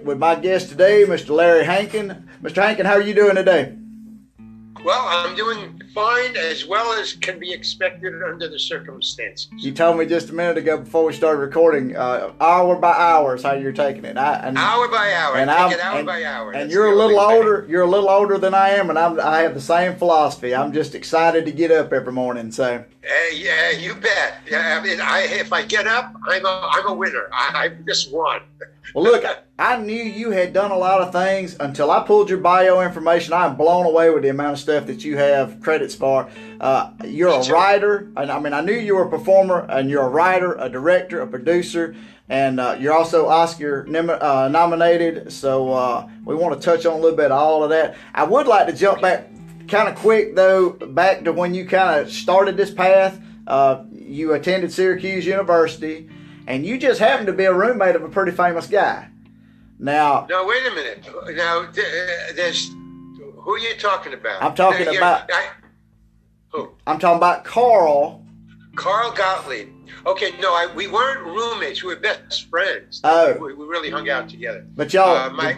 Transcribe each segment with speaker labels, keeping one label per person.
Speaker 1: with my guest today, Mr. Larry Hankin. Mr. Hankin, how are you doing today?
Speaker 2: Well, I'm doing fine, as well as can be expected under the circumstances.
Speaker 1: You told me just a minute ago before we started recording, hour by hour is how you're taking it.
Speaker 2: Hour by hour.
Speaker 1: And
Speaker 2: I take it hour by hour.
Speaker 1: And you're a little older. You're a little older than I am, and I have the same philosophy. I'm just excited to get up every morning. So.
Speaker 2: Yeah, you bet. Yeah, I mean, if I get up, I'm a winner. I just won.
Speaker 1: Well, look, I knew you had done a lot of things until I pulled your bio information. I'm blown away with the amount of stuff that you have credits for. You're a writer. I knew you were a performer, and you're a writer, a director, a producer, and you're also Oscar nominated. So we want to touch on a little bit of all of that. I would like to jump back kind of quick, though, back to when you kind of started this path. You attended Syracuse University. And you just happen to be a roommate of a pretty famous guy. Now,
Speaker 2: wait a minute. Now, there's who are you talking about?
Speaker 1: I'm talking about.
Speaker 2: Who?
Speaker 1: I'm talking about Carl.
Speaker 2: Carl Gottlieb. Okay, we weren't roommates. We were best friends.
Speaker 1: Oh,
Speaker 2: we really hung out together.
Speaker 1: But y'all,
Speaker 2: my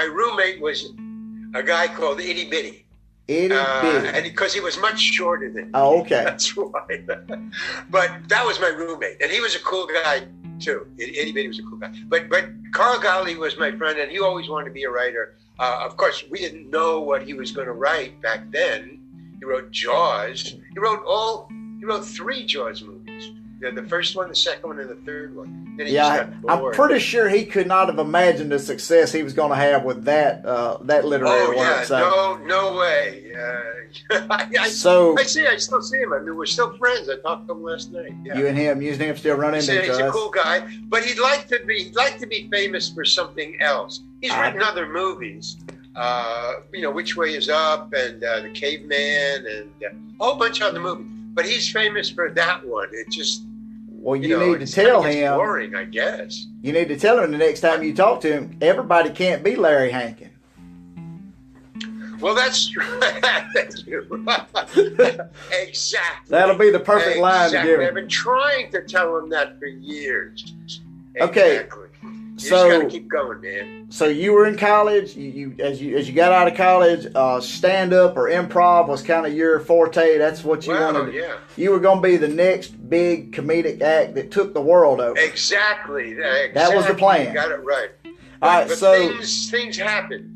Speaker 2: roommate was a guy called Itty Bitty. And because he was much shorter than me.
Speaker 1: Oh, okay.
Speaker 2: That's why. But that was my roommate, and he was a cool guy too. Itty Bitty was a cool guy. But Carl Gottlieb was my friend, and he always wanted to be a writer. Of course, we didn't know what he was going to write back then. He wrote Jaws. He wrote 3 Jaws movies. The first one, the second one, and the third one. Then he just got bored.
Speaker 1: I'm pretty sure he could not have imagined the success he was going to have with that literary work.
Speaker 2: So. No way. I still see him. I mean, we're still friends. I talked to him last night. Yeah.
Speaker 1: You and him still run into each other.
Speaker 2: He's a cool guy, but he'd like to be famous for something else. He's written other movies. Which Way Is Up, and The Caveman, and a whole bunch of other movies. But he's famous for that one. It just.
Speaker 1: Well, you need to tell him.
Speaker 2: Boring, I guess.
Speaker 1: You need to tell him the next time you talk to him, everybody can't be Larry Hankin.
Speaker 2: Well, that's true. Thank you. Exactly.
Speaker 1: That'll be the perfect line to give him.
Speaker 2: I've been trying to tell him that for years.
Speaker 1: Okay.
Speaker 2: Exactly. You just gotta keep going, man.
Speaker 1: So you were in college. As you got out of college, stand up or improv was kind of your forte. That's what you wanted.
Speaker 2: Yeah.
Speaker 1: You were going to be the next big comedic act that took the world over.
Speaker 2: Exactly.
Speaker 1: That was the plan.
Speaker 2: You got it right.
Speaker 1: All right.
Speaker 2: But
Speaker 1: so
Speaker 2: things happen.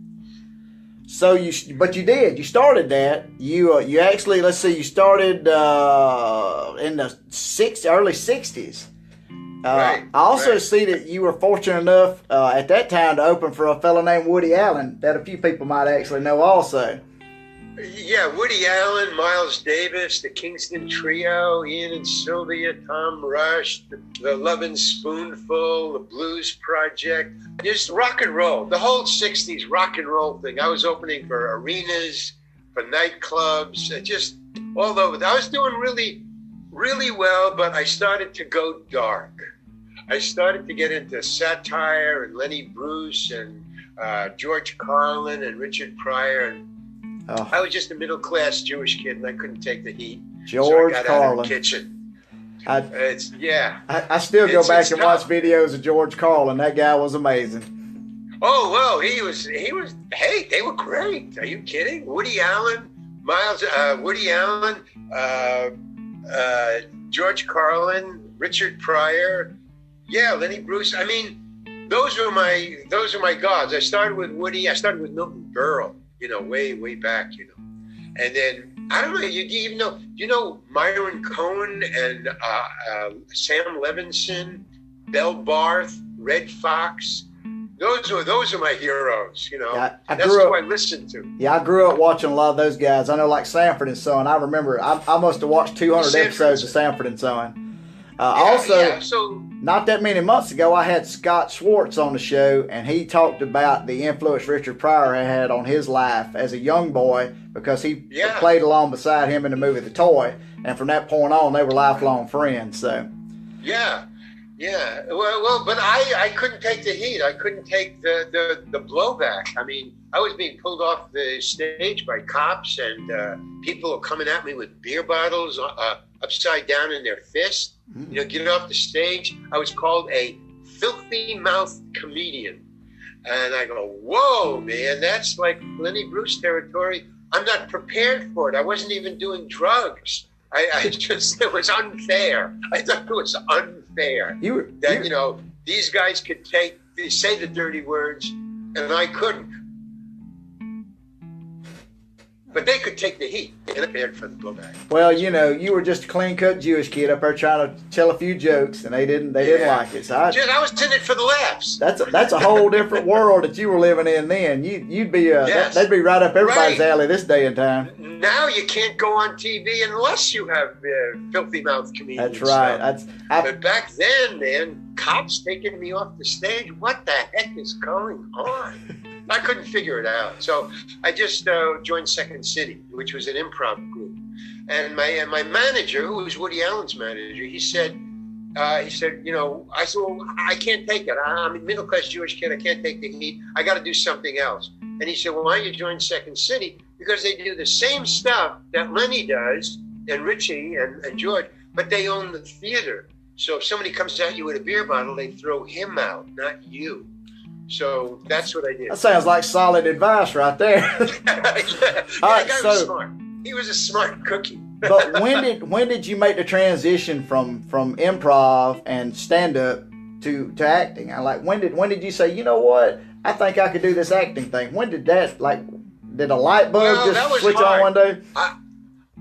Speaker 1: So you did. You started that. You actually, let's see. You started in the early '60s.
Speaker 2: Right,
Speaker 1: I also see that you were fortunate enough at that time to open for a fellow named Woody Allen that a few people might actually know also.
Speaker 2: Yeah, Woody Allen, Miles Davis, the Kingston Trio, Ian and Sylvia, Tom Rush, the Lovin' Spoonful, the Blues Project, just rock and roll. The whole 60s rock and roll thing. I was opening for arenas, for nightclubs, just all over. I was doing really, really well, but I started to go dark. I started to get into satire and Lenny Bruce and George Carlin and Richard Pryor. And I was just a middle-class Jewish kid, and I couldn't take the heat.
Speaker 1: George
Speaker 2: so I got
Speaker 1: Carlin.
Speaker 2: out of the kitchen.
Speaker 1: I still go back and watch videos of George Carlin. That guy was amazing.
Speaker 2: Oh, well, he was. Hey, they were great. Are you kidding? Woody Allen, George Carlin, Richard Pryor, Lenny Bruce. I mean, those are my gods. I started with Woody. I started with Milton Berle, way back, and then I don't know. You know Myron Cohen and Sam Levinson, Belle Barth, Red Fox. Those are my heroes, That's who I listened to.
Speaker 1: Yeah, I grew up watching a lot of those guys. I know, like Sanford and Son. I remember I must have watched 200 episodes of Sanford and Son. Not that many months ago, I had Scott Schwartz on the show, and he talked about the influence Richard Pryor had on his life as a young boy because he played along beside him in the movie The Toy, and from that point on, they were lifelong friends. So.
Speaker 2: Yeah. Well, but I couldn't take the heat. I couldn't take the blowback. I mean, I was being pulled off the stage by cops, and people were coming at me with beer bottles upside down in their fist. Get off the stage. I was called a filthy-mouthed comedian. And I go, whoa, man, that's like Lenny Bruce territory. I'm not prepared for it. I wasn't even doing drugs. I just, it was unfair. I thought it was unfair that, these guys could say the dirty words and I couldn't. But they could take the heat and prepared for the blowback.
Speaker 1: Well, you were just a clean-cut Jewish kid up there trying to tell a few jokes, and they didn't like it. So I
Speaker 2: was in it for the laughs.
Speaker 1: That's a whole different world that you were living in then. You'd be
Speaker 2: yes.
Speaker 1: They'd be right up everybody's alley this day and time.
Speaker 2: Now you can't go on TV unless you have filthy mouth comedians.
Speaker 1: That's right.
Speaker 2: But back then, man, cops taking me off the stage. What the heck is going on? I couldn't figure it out. So I just joined Second City, which was an improv group. And my manager, who was Woody Allen's manager, he said, I said, well, I can't take it. I'm a middle-class Jewish kid. I can't take the heat. I got to do something else. And he said, well, why don't you join Second City? Because they do the same stuff that Lenny does and Richie and George, but they own the theater. So if somebody comes at you with a beer bottle, they throw him out, not you. So that's what I did.
Speaker 1: That sounds like solid advice right there.
Speaker 2: All right, guy was smart. He was a smart cookie.
Speaker 1: But when did you make the transition from improv and stand up to acting? When did you say, you know what, I think I could do this acting thing? When did that did a light bulb just switch on one day?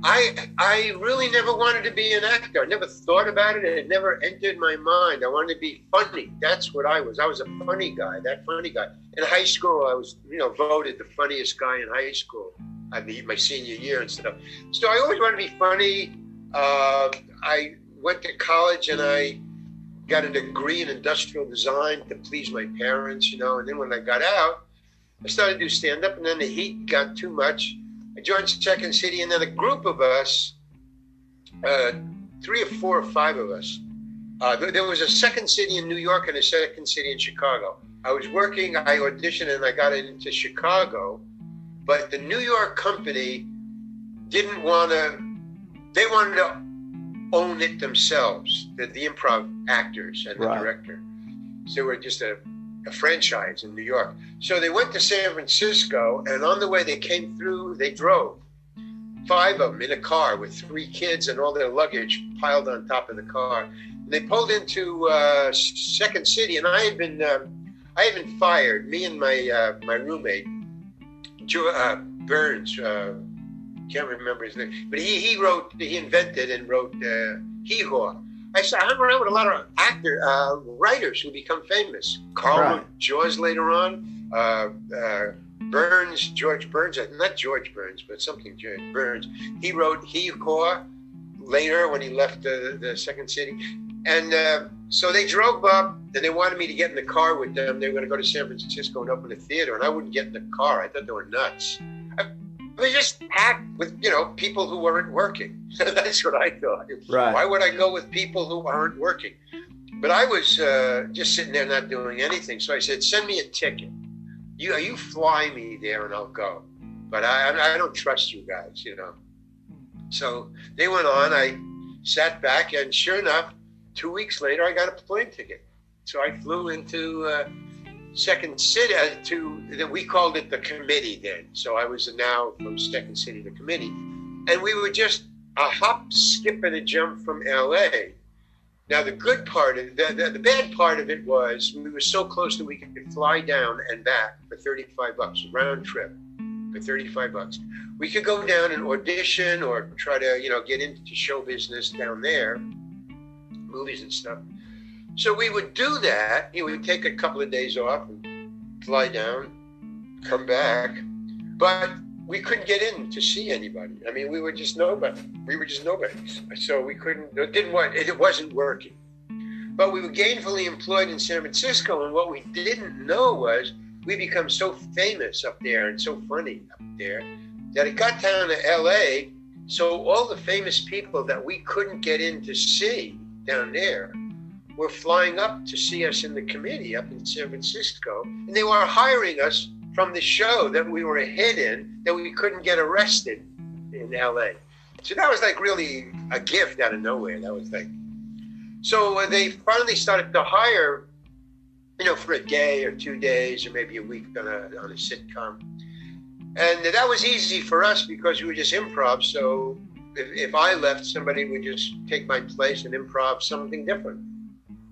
Speaker 2: I really never wanted to be an actor. I never thought about it. It never entered my mind. I wanted to be funny. That's what I was. I was a funny guy, that funny guy. In high school, I was, voted the funniest guy in high school. My senior year and stuff. So I always wanted to be funny. I went to college and I got a degree in industrial design to please my parents, And then when I got out, I started to do stand-up, and then the heat got too much. I joined Second City, and then a group of us, 3 or 4 or 5 of us, there was a Second City in New York and a Second City in Chicago. I was working, I auditioned, and I got into Chicago, but the New York company they wanted to own it themselves, the improv actors and the director. So they were just a franchise in New York. So they went to San Francisco, and on the way they came through, they drove 5 of them in a car with 3 kids and all their luggage piled on top of the car. And they pulled into Second City, and I had been fired. Me and my roommate, Burns, can't remember his name, but he invented and wrote Hee Haw. I hung around with a lot of writers who become famous. Carl Jaws later on, George Burns, not George Burns, but something Burns. He wrote Hee Haw later when he left the Second City. And so they drove up, and they wanted me to get in the car with them. They were going to go to San Francisco and open a theater, and I wouldn't get in the car. I thought they were nuts. They just act with, people who weren't working. That's what I thought.
Speaker 1: Right.
Speaker 2: Why would I go with people who aren't working? But I was just sitting there not doing anything. So I said, send me a ticket. You fly me there and I'll go. But I don't trust you guys, So they went on. I sat back, and sure enough, 2 weeks later, I got a plane ticket. So I flew into Second City we called it the committee then. So I was now from Second City to committee. And we were just a hop, skip, and a jump from LA. Now the good part of the bad part of it was we were so close that we could fly down and back for $35, round trip for $35. We could go down and audition or try to, get into show business down there, movies and stuff. So we would do that. We would take a couple of days off and fly down, come back. But we couldn't get in to see anybody. I mean, we were just nobody. So we couldn't, it wasn't working. But we were gainfully employed in San Francisco, and what we didn't know was we become so famous up there and so funny up there that it got down to LA. So all the famous people that we couldn't get in to see down there were flying up to see us in the committee up in San Francisco, and they were hiring us from the show that we were a hit in, that we couldn't get arrested in LA. So that was like really a gift out of nowhere, that was like. So they finally started to hire for a day or 2 days or maybe a week on a sitcom. And that was easy for us because we were just improv. So if I left, somebody would just take my place and improv something different.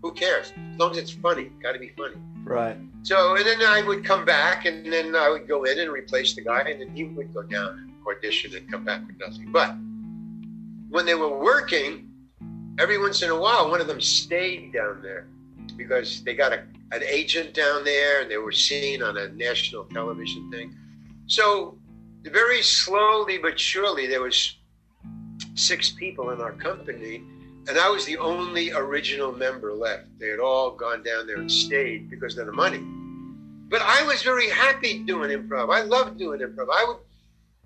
Speaker 2: Who cares? As long as it's funny, got to be funny.
Speaker 1: Right.
Speaker 2: So, and then I would come back, and then I would go in and replace the guy, and then he would go down and audition and come back with nothing. But when they were working, every once in a while, one of them stayed down there because they got an agent down there, and they were seen on a national television thing. So very slowly but surely, there was 6 people in our company, and I was the only original member left. They had all gone down there and stayed because of the money. But I was very happy doing improv. I loved doing improv.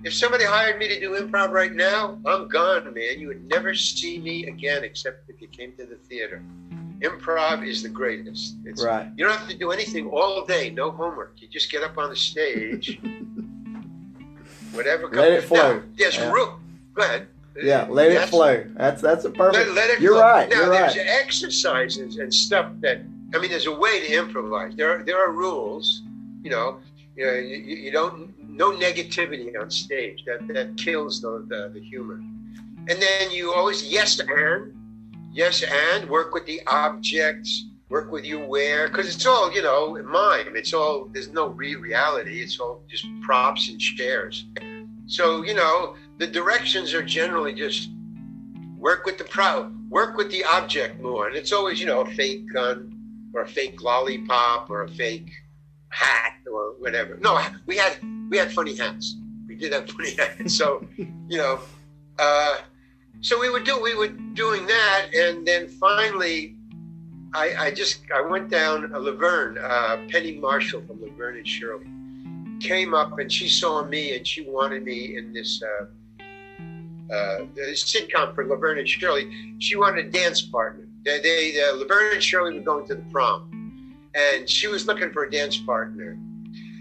Speaker 2: If somebody hired me to do improv right now, I'm gone, man. You would never see me again except if you came to the theater. Improv is the greatest.
Speaker 1: Right.
Speaker 2: You don't have to do anything all day, no homework. You just get up on the stage, whatever comes.
Speaker 1: Let it flow.
Speaker 2: Now, there's room. Go ahead.
Speaker 1: Yeah, let it flow. That's a perfect.
Speaker 2: Let it
Speaker 1: you're
Speaker 2: flow.
Speaker 1: right.
Speaker 2: Now
Speaker 1: you're
Speaker 2: there's
Speaker 1: right.
Speaker 2: exercises and stuff that there's a way to improvise. There are rules. You don't no negativity on stage. That kills the humor. And then you always yes and work with the objects, work with your wear, because it's all mime. It's all there's no reality. It's all just props and chairs. So the directions are generally just work with the object more, and it's always a fake gun or a fake lollipop or a fake hat or whatever. No, we had funny hats. We did have funny hats. So so we were doing that, and then finally I went down Laverne, Penny Marshall from Laverne and Shirley came up, and she saw me, and she wanted me in this sitcom for Laverne and Shirley. She wanted a dance partner. Laverne and Shirley were going to the prom, and she was looking for a dance partner.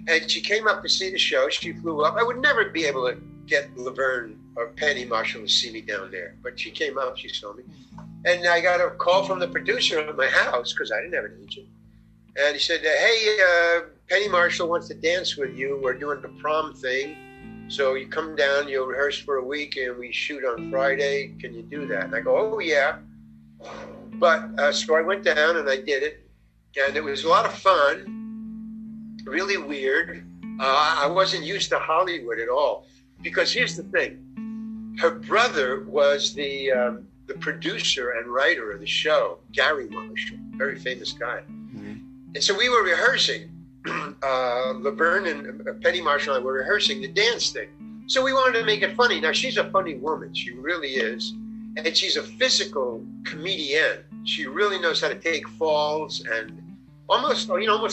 Speaker 2: And she came up to see the show. She flew up. I would never be able to get Laverne or Penny Marshall to see me down there, but she came up. She saw me, and I got a call from the producer at my house because I didn't have an agent. And he said, hey, Penny Marshall wants to dance with you. We're doing the prom thing. So you come down, you'll rehearse for a week, and we shoot on Friday. Can you do that? And I go, oh, yeah. But so I went down and I did it. And it was a lot of fun, really weird. I wasn't used to Hollywood at all. Because here's the thing. Her brother was the producer and writer of the show, Gary Marshall, very famous guy. Mm-hmm. And so we were rehearsing. Laverne and Penny Marshall and I were rehearsing the dance thing. So we wanted to make it funny. Now, she's a funny woman. She really is. And she's a physical comedian. She really knows how to take falls and almost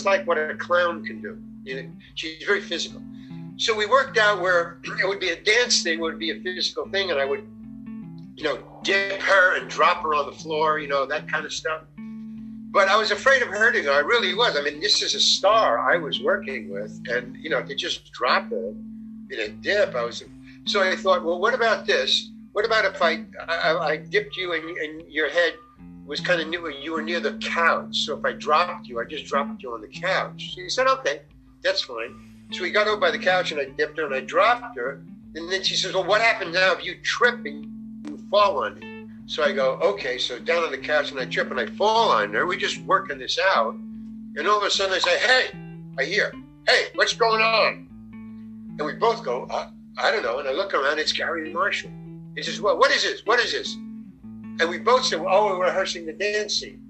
Speaker 2: like what a clown can do. She's very physical. So we worked out where it would be a dance thing, would be a physical thing, and I would, dip her and drop her on the floor, that kind of stuff. But I was afraid of hurting her. I really was. I mean, this is a star I was working with, and to just drop her in a dip, So I thought, well, what about this? What about if I dipped you and your head was kind of new, you were near the couch. So if I dropped you, I just dropped you on the couch. So he said, okay, that's fine. So we got over by the couch, and I dipped her and I dropped her. And then she says, well, what happens now if you trip and you fall on me? So I go, okay, so down on the couch, and I trip and I fall on her. We're just working this out. And all of a sudden I say, hey, I hear, hey, what's going on? And we both go, I don't know. And I look around, it's Gary Marshall. He says, well, what is this? What is this? And we both said, oh, we're rehearsing the dance scene.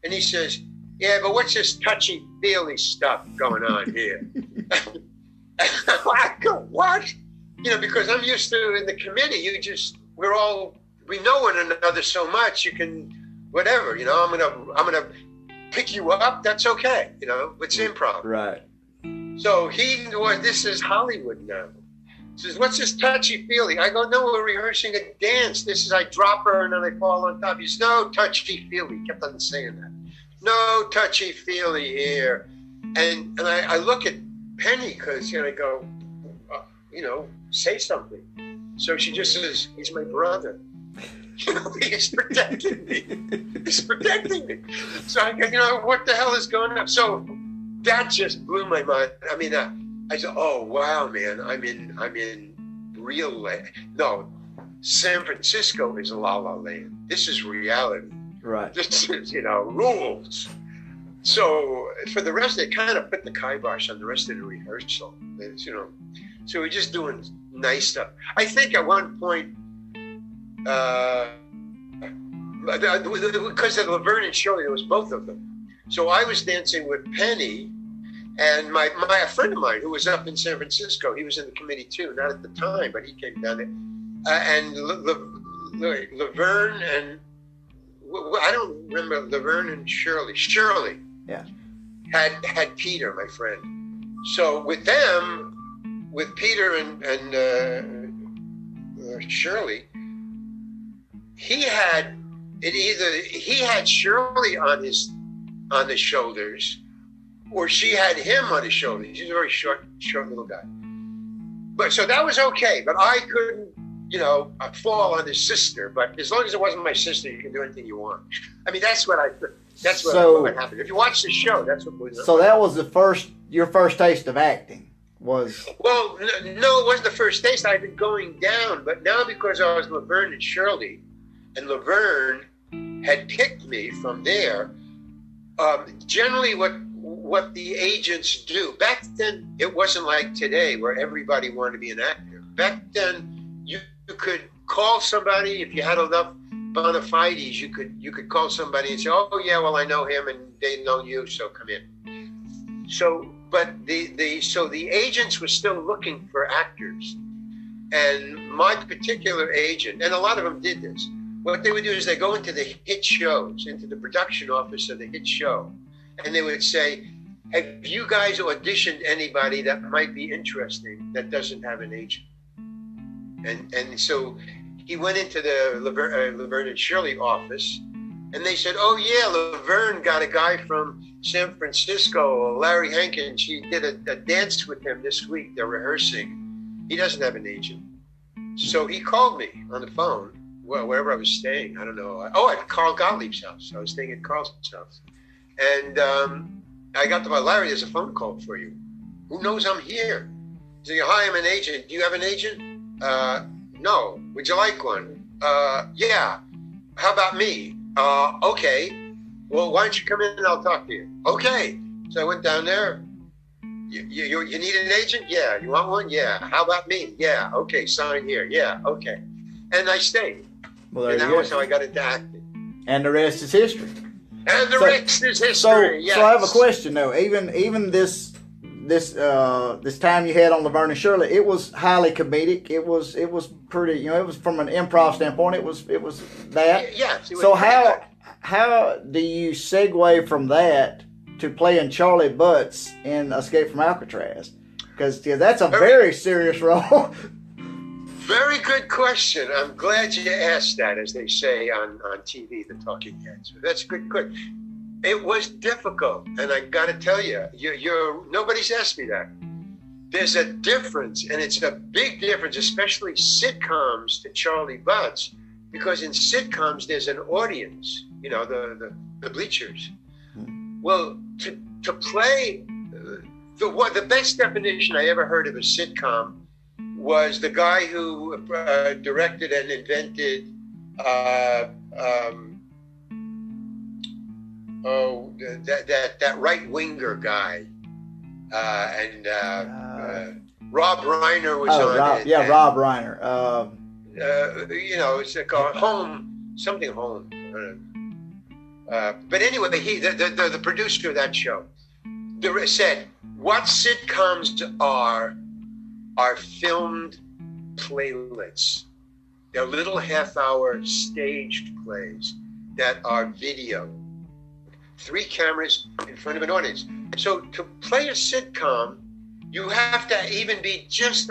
Speaker 2: And he says, yeah, but what's this touchy-feely stuff going on here? I go, what? Because I'm used to, in the committee, we know one another so much, you can, whatever, I'm gonna pick you up, that's okay, it's improv.
Speaker 1: Right.
Speaker 2: So this is Hollywood now. He says, what's this touchy-feely? I go, no, we're rehearsing a dance. I drop her and then I fall on top. He says, no touchy-feely. He kept on saying that. No touchy-feely here. And I look at Penny because, I go, say something. So she just says, he's my brother. He's protecting me. He's protecting me. So I go, what the hell is going on? So that just blew my mind. I mean, I said, oh wow, man, I'm in real land. No, San Francisco is La La Land. This is reality.
Speaker 1: Right.
Speaker 2: This is, rules. So for the rest, they kind of put the kibosh on the rest of the rehearsal. It's, so we're just doing nice stuff. I think at one point, because of Laverne and Shirley, there was both of them. So I was dancing with Penny, and a friend of mine who was up in San Francisco, he was in the committee too, not at the time, but he came down there. And Laverne and, I don't remember, Laverne and Shirley. Shirley had Peter, my friend. So with them, with Peter and Shirley, he had Shirley on his shoulders, or she had him on his shoulders. He's a very short little guy. But so that was okay. But I couldn't, fall on his sister. But as long as it wasn't my sister, you can do anything you want. I mean, that's what happened. If you watch the show, that's what was.
Speaker 1: So that was your first taste of acting. Was.
Speaker 2: Well, no, it wasn't the first taste. I'd been going down, but now because I was Laverne and Shirley, and Laverne had picked me from there. Generally, what the agents do back then, it wasn't like today where everybody wanted to be an actor. Back then, you could call somebody if you had enough bona fides. You could call somebody and say, "Oh yeah, well I know him and they know you, so come in." So, but the agents were still looking for actors, and my particular agent, and a lot of them did this. What they would do is they go into the hit shows, into the production office of the hit show, and they would say, "Have you guys auditioned anybody that might be interesting that doesn't have an agent?" And so he went into the Laverne and Shirley office, and they said, "Oh yeah, Laverne got a guy from San Francisco, Larry Hankin. She did a dance with him this week. They're rehearsing. He doesn't have an agent." So he called me on the phone, wherever I was staying. I don't know. At Carl Gottlieb's house. I was staying at Carl's house. And I got to my, "Larry, there's a phone call for you. Who knows I'm here?" He said, "Hi, I'm an agent. Do you have an agent?" "No. Would you like one?" "Yeah. How about me?" "Okay. Well, why don't you come in and I'll talk to you." "Okay." So I went down there. You need an agent?" "Yeah." "You want one?" "Yeah." "How about me?" "Yeah." "Okay, sign here." "Yeah." "Okay." And I stayed.
Speaker 1: Well,
Speaker 2: and that was how I got into acting.
Speaker 1: And the rest is history.
Speaker 2: And the rest is history. Yes.
Speaker 1: So I have a question though. Even this time you had on Laverne and Shirley, it was highly comedic. It was pretty. It was from an improv standpoint. It was that.
Speaker 2: Yes.
Speaker 1: So how do you segue from that to playing Charlie Butts in Escape from Alcatraz? Because that's a very serious role.
Speaker 2: Very good question. I'm glad you asked that, as they say on TV, the talking heads. That's good. It was difficult, and I got to tell you, nobody's asked me that. There's a difference, and it's a big difference, especially sitcoms to Charlie Butts, because in sitcoms there's an audience, the bleachers. Well, to play the best definition I ever heard of a sitcom was the guy who directed and invented that right-winger guy, and Rob Reiner was on it.
Speaker 1: Yeah, Rob Reiner.
Speaker 2: It's called Home. But anyway, the producer of that show said, what sitcoms are filmed playlets. They're little half-hour staged plays that are video. 3 cameras in front of an audience. So to play a sitcom, you have to even be just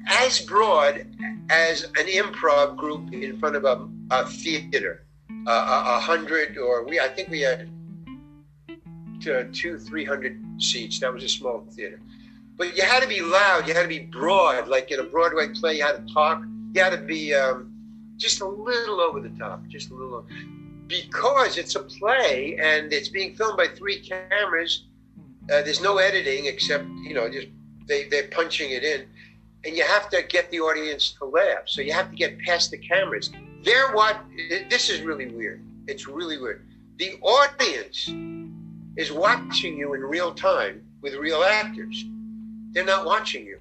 Speaker 2: as broad as an improv group in front of a theater. 100, I think we had 200-300 seats. That was a small theater. But you had to be loud. You had to be broad. Like in a Broadway play, you had to talk. You had to be just a little over the top, just a little, because it's a play and it's being filmed by 3 cameras. There's no editing except, just they're punching it in, and you have to get the audience to laugh. So you have to get past the cameras. This is really weird. It's really weird. The audience is watching you in real time with real actors. They're not watching you.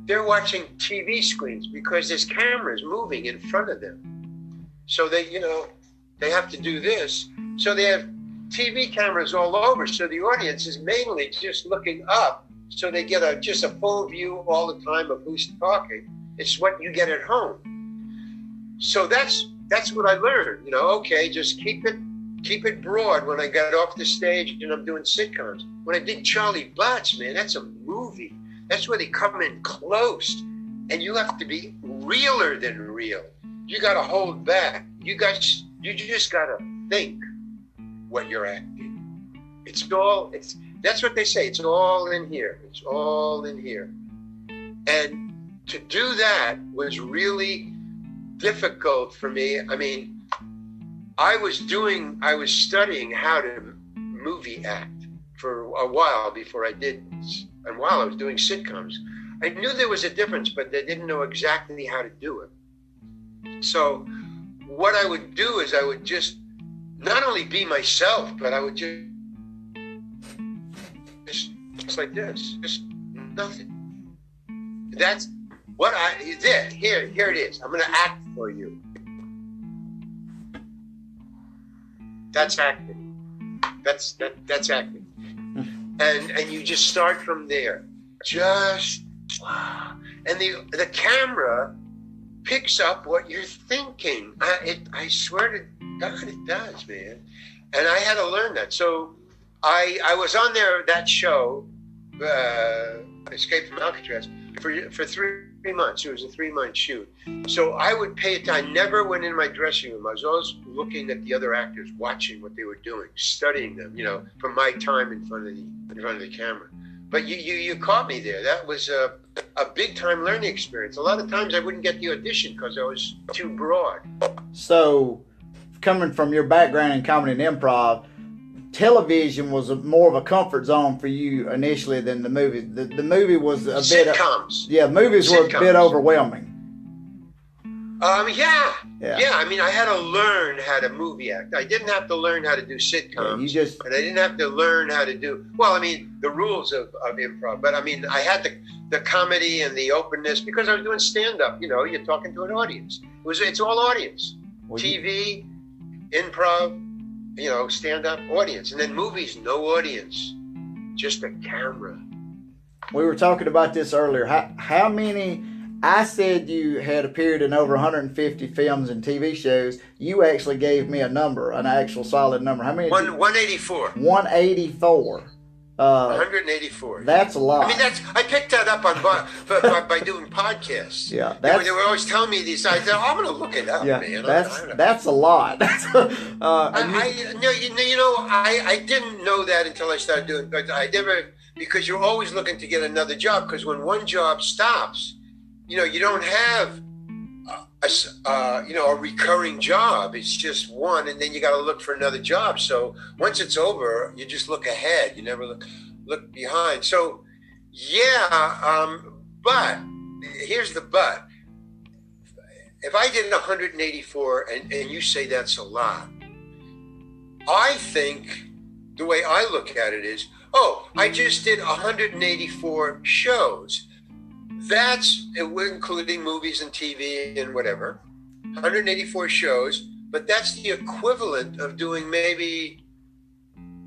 Speaker 2: They're watching TV screens because there's cameras moving in front of them. So they have to do this. So they have TV cameras all over. So the audience is mainly just looking up. So they get just a full view all the time of who's talking. It's what you get at home. So that's what I learned. Okay, just keep it broad. When I got off the stage and I'm doing sitcoms, when I did Charlie Butts, man, that's a movie. That's where they come in close, and you have to be realer than real. You got to hold back. You just got to think what you're acting. That's what they say. It's all in here. It's all in here. And to do that was really difficult for me. I mean, I was studying how to movie act for a while before I did, and while I was doing sitcoms. I knew there was a difference, but I didn't know exactly how to do it. So what I would do is I would just not only be myself, but I would just like this, just nothing. That's what here it is. I'm going to act for you. That's acting. That's acting. And you just start from there. And the camera picks up what you're thinking. I swear to God, it does, man. And I had to learn that. So I was on that show, Escape from Alcatraz, for 3 months. It was a 3-month shoot. So I would pay it. I never went in my dressing room. I was always looking at the other actors, watching what they were doing, studying them, from my time in front of the camera. But you caught me there. That was a big time learning experience. A lot of times I wouldn't get the audition because I was too broad.
Speaker 1: So, coming from your background in comedy and improv, television was more of a comfort zone for you initially than the movie. The movie was a
Speaker 2: sitcoms.
Speaker 1: bit. Movies were a bit overwhelming.
Speaker 2: Yeah. I mean, I had to learn how to movie act. I didn't have to learn how to do sitcoms, and I didn't have to learn how to do. Well, I mean, the rules of improv, but I mean, I had the comedy and the openness because I was doing stand up. You're talking to an audience. It's all audience. TV, improv. Stand up, audience. And then movies, no audience, just a camera.
Speaker 1: We were talking about this earlier. How many, I said you had appeared in over 150 films and TV shows. You actually gave me a number, an actual solid number. How many?
Speaker 2: 184.
Speaker 1: 184.
Speaker 2: 184.
Speaker 1: That's a lot.
Speaker 2: I mean, I picked that up by doing podcasts.
Speaker 1: Yeah,
Speaker 2: they were always telling me these. I said, I'm going to look it up, man.
Speaker 1: That's a lot.
Speaker 2: I didn't know that until I started doing. But I never, because you're always looking to get another job. Because when one job stops, you don't have a recurring job. It's just one, and then you got to look for another job. So once it's over, you just look ahead. You never look behind. So but here's the but. If I did 184 and you say that's a lot, I think the way I look at it is, I just did 184 shows. That's including movies and TV and whatever, 184 shows, but that's the equivalent of doing maybe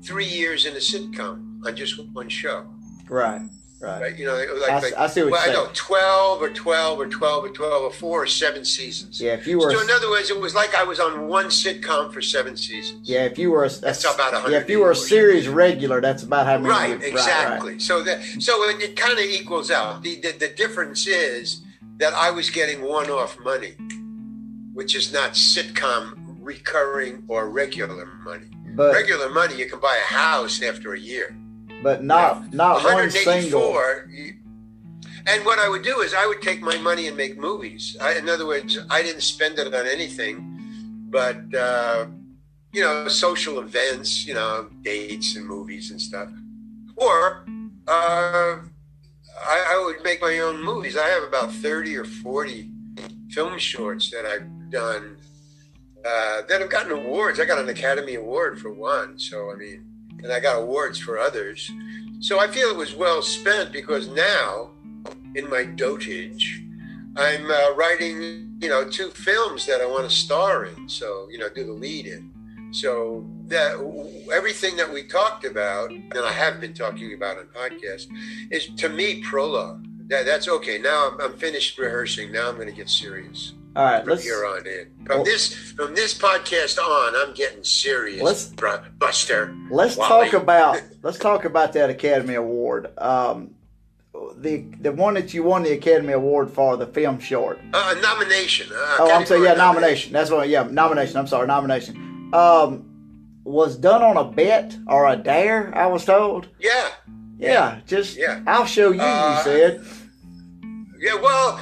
Speaker 2: 3 years in a sitcom on just one show.
Speaker 1: Right.
Speaker 2: I see
Speaker 1: what you're saying.
Speaker 2: I know 12 or 12 or 12 or 12 or 4 or 7 seasons.
Speaker 1: Yeah, if you were.
Speaker 2: So in other words, it was like I was on one sitcom for 7 seasons.
Speaker 1: Yeah, if you were.
Speaker 2: That's about 100.
Speaker 1: Yeah, if you were a series regular, that's about how many.
Speaker 2: Right, exactly. Right. So it kind of equals out. The difference is that I was getting one-off money, which is not sitcom recurring or regular money. But regular money, you can buy a house after a year.
Speaker 1: But not one single.
Speaker 2: And what I would do is I would take my money and make movies. In other words, I didn't spend it on anything but, social events, dates and movies and stuff. Or I would make my own movies. I have about 30 or 40 film shorts that I've done that have gotten awards. I got an Academy Award for one. So, and I got awards for others. So I feel it was well spent because now, in my dotage, I'm writing, 2 films that I want to star in. So, do the lead in. So that everything that we talked about, and I have been talking about on podcasts, is to me prologue. That's okay. Now I'm finished rehearsing. Now I'm going to get serious.
Speaker 1: All right,
Speaker 2: from here on in. From this podcast on, I'm getting serious. Buster.
Speaker 1: Let's
Speaker 2: Walley.
Speaker 1: talk about that Academy Award. The one that you won the Academy Award for, the film short.
Speaker 2: Nomination.
Speaker 1: I'm saying nomination. That's what. Yeah, nomination. I'm sorry, nomination. Was done on a bet or a dare, I was told.
Speaker 2: Yeah.
Speaker 1: I'll show you. You said.
Speaker 2: Yeah. Well,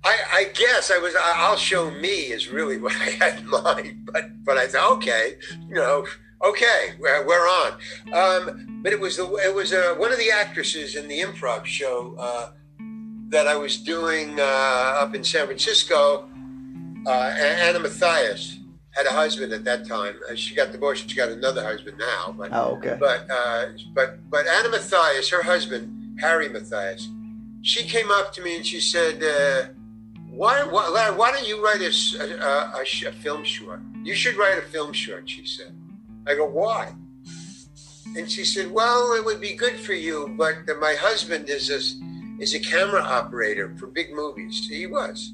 Speaker 2: I guess I'll show me is really what I had in mind. But I thought, okay, we're on. But it was one of the actresses in the improv show that I was doing up in San Francisco. Anna Mathias had a husband at that time. She got divorced. She got another husband now. But,
Speaker 1: okay.
Speaker 2: But Anna Mathias, her husband Harry Mathias, she came up to me and she said, "Why don't you write a film short? You should write a film short." She said. I go, "Why?" And she said, "Well, it would be good for you, but my husband is a camera operator for big movies. He was.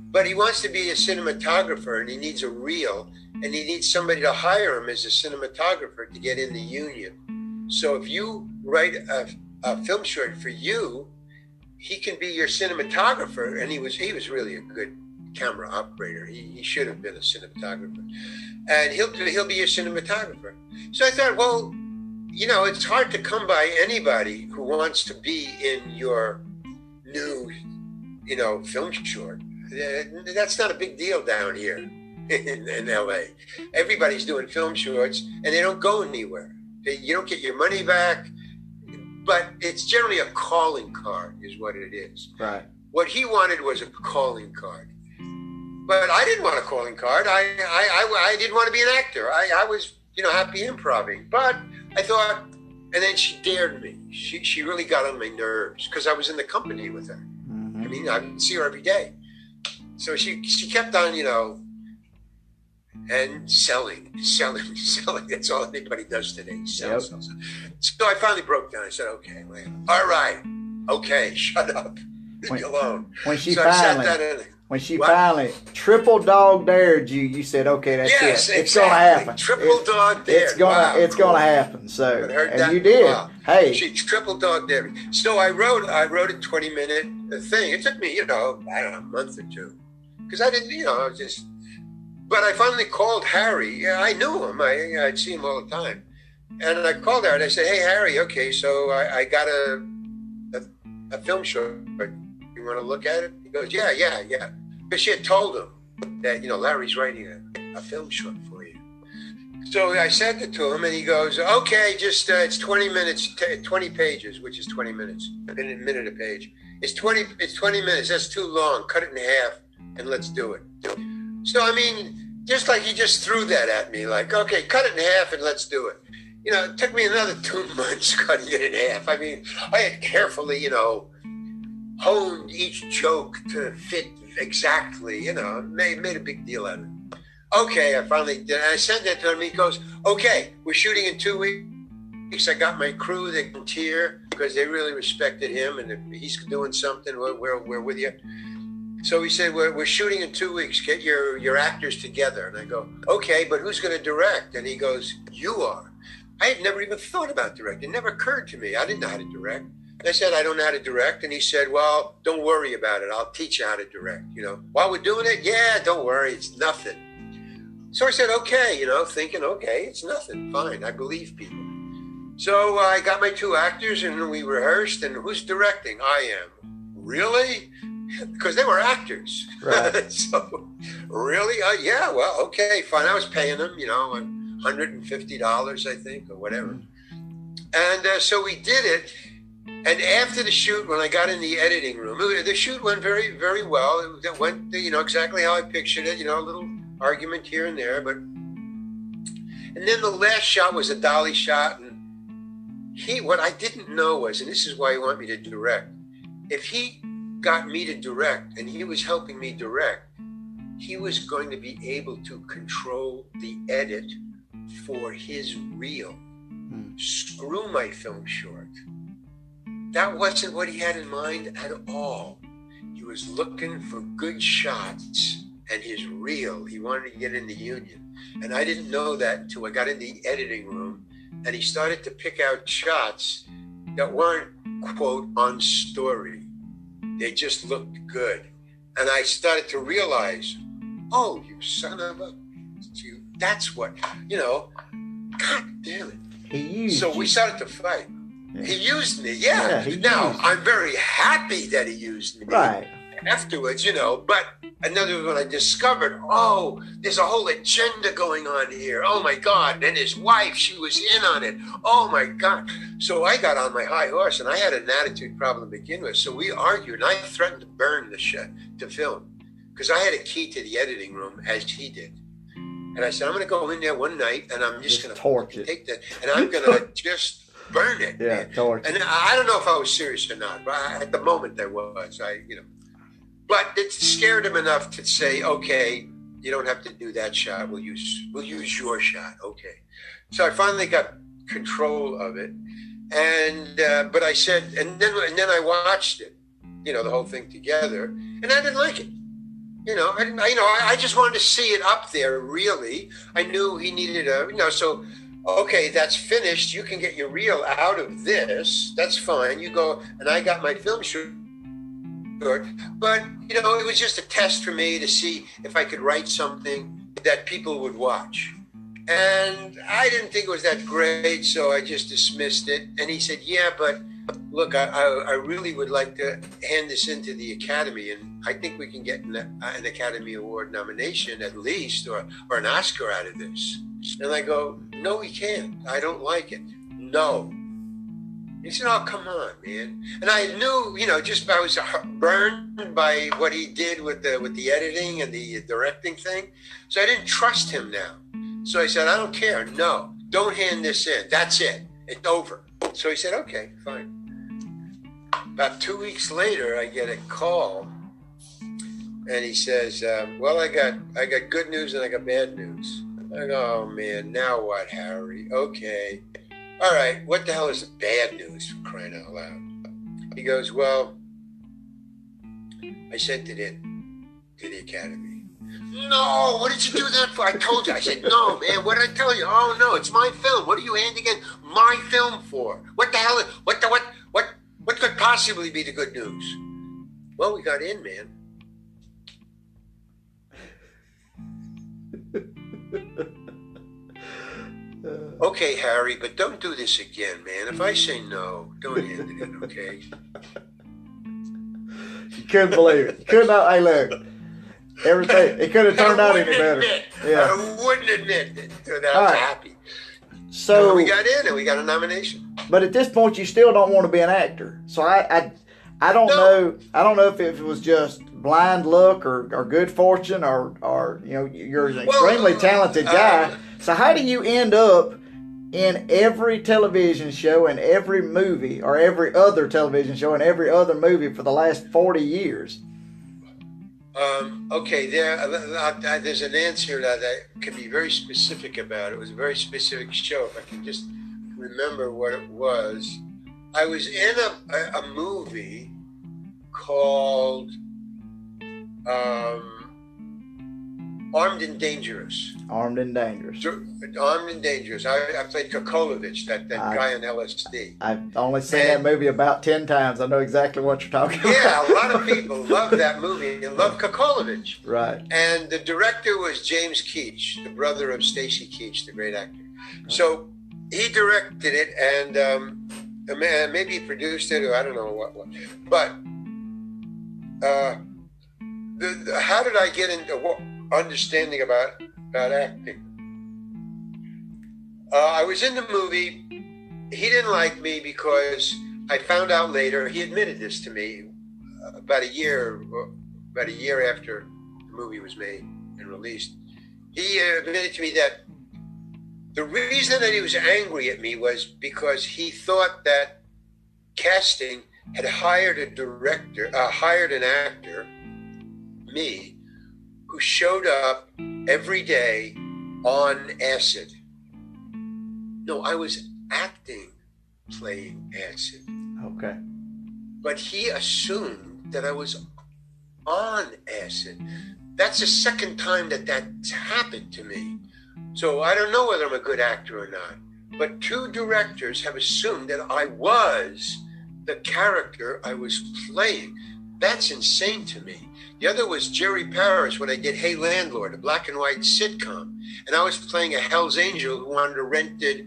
Speaker 2: But he wants to be a cinematographer and he needs a reel and he needs somebody to hire him as a cinematographer to get in the union. So if you write a film short for you, he can be your cinematographer." And he was really a good camera operator. He should have been a cinematographer. And he'll be your cinematographer. So I thought, well, it's hard to come by anybody who wants to be in your new, film short. That's not a big deal down here in LA. Everybody's doing film shorts and they don't go anywhere. You don't get your money back, but it's generally a calling card is what it is.
Speaker 1: Right.
Speaker 2: What he wanted was a calling card. But I didn't want a calling card. I didn't want to be an actor. I was, happy improvising. But I thought, and then she dared me. She really got on my nerves because I was in the company with her. Mm-hmm. I would see her every day. So she kept on, and selling. That's all anybody does today. Sell. So I finally broke down. I said, "Okay, all right, okay, shut up, leave me alone."
Speaker 1: When she finally triple dog dared you, you said, "Okay, that's it. It's
Speaker 2: exactly.
Speaker 1: Gonna happen.
Speaker 2: Triple dog dared.
Speaker 1: It's gonna happen." So, and you did.
Speaker 2: Wow.
Speaker 1: Hey,
Speaker 2: she triple dog dared me. So I wrote a 20-minute thing. It took me, I don't know, a month or two, because I didn't, I was just. But I finally called Harry. Yeah, I knew him. I'd see him all the time, and I called her and I said, "Hey, Harry, okay, so I got a film short. You want to look at it?" He goes, yeah. Because she had told him that, Larry's writing a film short for you. So I sent it to him and he goes, "Okay, just, it's 20 minutes, 20 pages, which is 20 minutes, a minute a page. It's 20 minutes. That's too long. Cut it in half and let's do it." So, just like he just threw that at me, like, "Okay, cut it in half and let's do it." It took me another 2 months cutting it in half. I had carefully, honed each joke to fit exactly, made a big deal out of it. Okay, I finally did. I sent that to him. He goes, "Okay, we're shooting in 2 weeks. I got my crew, they volunteer because they really respected him. And if he's doing something, we're with you." So he said, we're shooting in 2 weeks. Get your actors together. And I go, "Okay, but who's going to direct?" And he goes, "You are." I had never even thought about directing. It never occurred to me. I didn't know how to direct. And I said, "I don't know how to direct." And he said, "Well, don't worry about it. I'll teach you how to direct. While we're doing it, yeah, don't worry. It's nothing." So I said, "Okay," thinking, okay, it's nothing. Fine. I believe people. So I got my 2 actors and we rehearsed. And who's directing? I am. really? Because they were actors.
Speaker 1: Right.
Speaker 2: So, really? Yeah, well, okay, fine. I was paying them, $150, I think, or whatever. And so we did it. And after the shoot, when I got in the editing room, the shoot went very, very well. It went, exactly how I pictured it, a little argument here and there. And then the last shot was a dolly shot. And what I didn't know was, and this is why he wanted me to direct, if he got me to direct and he was helping me direct, he was going to be able to control the edit for his reel. Screw my film short. That wasn't what he had in mind at all. He was looking for good shots, and his reel, he wanted to get in the union. And I didn't know that until I got in the editing room, and he started to pick out shots that weren't, quote, on story. They just looked good. And I started to realize, oh, you son of a... That's what, God damn it.
Speaker 1: He used
Speaker 2: So
Speaker 1: you.
Speaker 2: we started to fight.
Speaker 1: Yeah.
Speaker 2: He used me, yeah. Now, I'm very happy that he used me.
Speaker 1: Right.
Speaker 2: Afterwards, but another when I discovered, oh, there's a whole agenda going on here. Oh my God. And his wife, she was in on it. Oh my God. So I got on my high horse, and I had an attitude problem to begin with. So we argued, and I threatened to burn the film, because I had a key to the editing room as he did. And I said, I'm going to go in there one night, and I'm just going to
Speaker 1: torch it.
Speaker 2: take that, and I'm going to just burn it.
Speaker 1: Yeah,
Speaker 2: man.
Speaker 1: torch it.
Speaker 2: And I don't know if I was serious or not, but at the moment I was. But it scared him enough to say, okay, you don't have to do that shot. We'll use your shot. Okay. So I finally got control of it. And, but I said, and then I watched it, the whole thing together, and I didn't like it. I just wanted to see it up there, really. I knew he needed so, okay, that's finished. You can get your reel out of this. That's fine. You go, and I got my film short. But, it was just a test for me to see if I could write something that people would watch. And I didn't think it was that great, so I just dismissed it. And he said, yeah, but look, I really would like to hand this into the Academy, and I think we can get an Academy Award nomination at least, or an Oscar out of this. And I go, no, we can't. I don't like it. No. He said, oh, come on, man. And I knew, I was burned by what he did with the editing and the directing thing. So I didn't trust him now. So I said, I don't care. No, don't hand this in. That's it. It's over. So he said, okay, fine. About 2 weeks later, I get a call, and he says, well, I got good news and I got bad news. I go, oh, man, now what, Harry? Okay. All right, what the hell is the bad news, for crying out loud? He goes, well, I sent it in to the Academy. No, what did you do that for? I told you. I said, no, man, what did I tell you? Oh, no, it's my film. What are you handing in my film for? What the hell? What could possibly be the good news? Well, we got in, man. Okay, Harry, but don't do this again, man. If I say no, don't hand it in, okay?
Speaker 1: You couldn't believe it. You could not. Hey, look. Everything. It could have turned out any better. Yeah.
Speaker 2: I wouldn't admit it. I was happy.
Speaker 1: So
Speaker 2: we got in and we got a nomination.
Speaker 1: But at this point, you still don't want to be an actor. So I don't know. I don't know if it was just blind luck or good fortune or you're an extremely talented guy. So how do you end up in every television show and every movie, or every other television show and every other movie for the last 40 years?
Speaker 2: Okay, there's an answer that I can be very specific about. It was a very specific show. If I can just remember what it was. I was in a movie called Armed and Dangerous.
Speaker 1: Armed and Dangerous.
Speaker 2: Armed and Dangerous. I played Kokolovich, that guy on LSD.
Speaker 1: I've only seen that movie about 10 times. I know exactly what you're talking about.
Speaker 2: Yeah, a lot of people love that movie and love Kokolovich.
Speaker 1: Right. And
Speaker 2: the director was James Keach, the brother of Stacy Keach, the great actor. Right. So he directed it, and maybe he produced it, or I don't know what. But how did I get into understanding about acting? I was in the movie. He didn't like me because I found out later. He admitted this to me about a year after the movie was made and released. He admitted to me that the reason that he was angry at me was because he thought that casting had hired an actor, me, who showed up every day on acid. No, I was acting, playing acid.
Speaker 1: Okay.
Speaker 2: But he assumed that I was on acid. That's the second time that's happened to me. So I don't know whether I'm a good actor or not. But 2 directors have assumed that I was the character I was playing. That's insane to me. The other was Jerry Paris when I did Hey Landlord, a black and white sitcom. And I was playing a Hell's Angel who wanted to rent it.